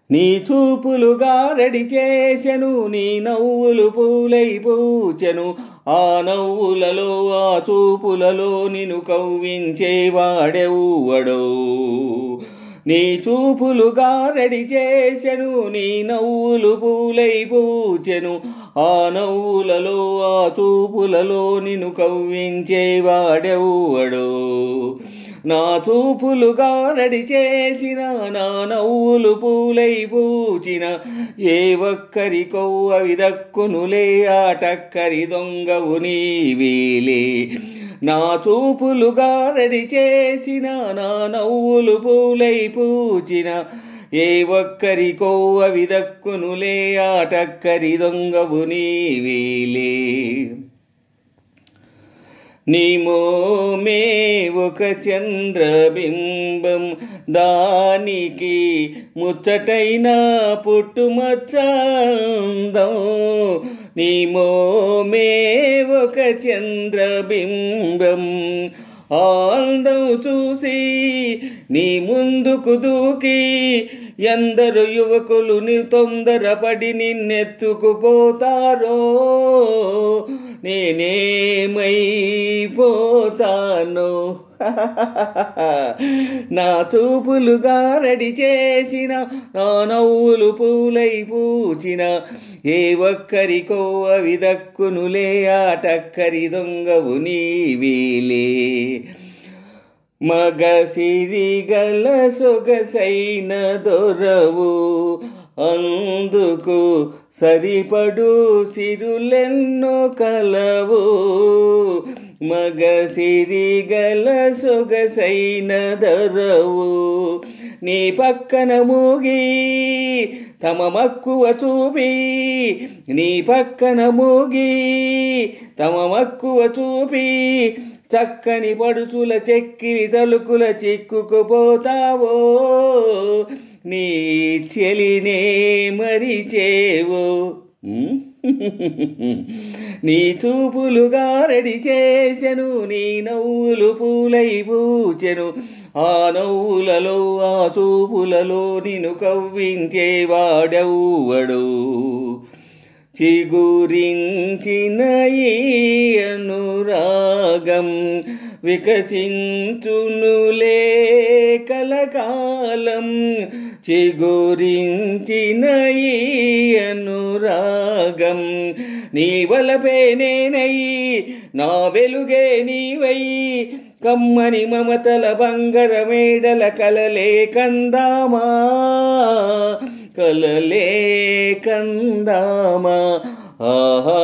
నీ చూపులుగా రెడీ చేసెను, నీ నవ్వులు పూలై పూచెను. ఆ నవ్వులలో ఆ చూపులలో నిన్ను కవ్వించేవాడెవ్వడో. నీ చూపులుగా రెడీ చేసెను, నీ నవ్వులు పూలై పూచెను. ఆ నవ్వులలో ఆ చూపులలో నిన్ను కవ్వించేవాడెవ్వడో. నా చూపులుగా రెడీ చేసిన, నా నవ్వులు పూలై పూచిన, ఏ ఒక్కరికో అవి దక్కునులే, ఆ టక్కరి దొంగవు నీవేలే. నా చూపులుగా రెడీ చేసిన, నా నవ్వులు పూలై పూచిన, ఏ ఒక్కరికో అవి దక్కునులే, ఆ టక్కరి దొంగవు నీవేలే. నీ మోమే ఒక చంద్రబింబం, దానికి ముచ్చటైన పుట్టుమచ్చందం. నీ మోమే ఒక చంద్రబింబం, అందం చూసి నీ ముందుకు దూకి ఎందరు యువకులు నీ తొందరపడి నిన్నెత్తుకుపోతారో. నేనేమైపోతానో. నా చూపులుగా రెడీ చేసిన, నా నవ్వులు పూలై పూచిన, ఏ ఒక్కరికో అవి దక్కునులే, ఆ టక్కరి దొంగవు నీవేలే. మగ సిరిగల సొగసైన దొరవు, అందుకు సరిపడు సిరులెన్నో కలవు. మగ సిరిగల సొగసైన దొరవు, నీ పక్కన మూగి తమ మక్కువ చూపి, నీ పక్కన మూగి తమ మక్కువ చూపి, చక్కని పడుచుల చెక్కిలి తలుకుల చిక్కుకుపోతావో. నీ చెలినే మరిచేవో. నీ చూపులుగా రెడీ చేసెను, నీ నవ్వులు పూలై పూచెను. ఆ నవ్వులలో ఆ చూపులలో నిన్ను కవ్వించేవాడెవ్వడో. చిగురించిన ఈ అనురాగం వికసించునులే కలకాలం. చిగురించిన ఈ అనురాగం నీ వలపే నేనై, నా వెలుగే నీవై, కమ్మని మమతల బంగర మేడల కలలే కందామా, కలలే కందామా. ఆహా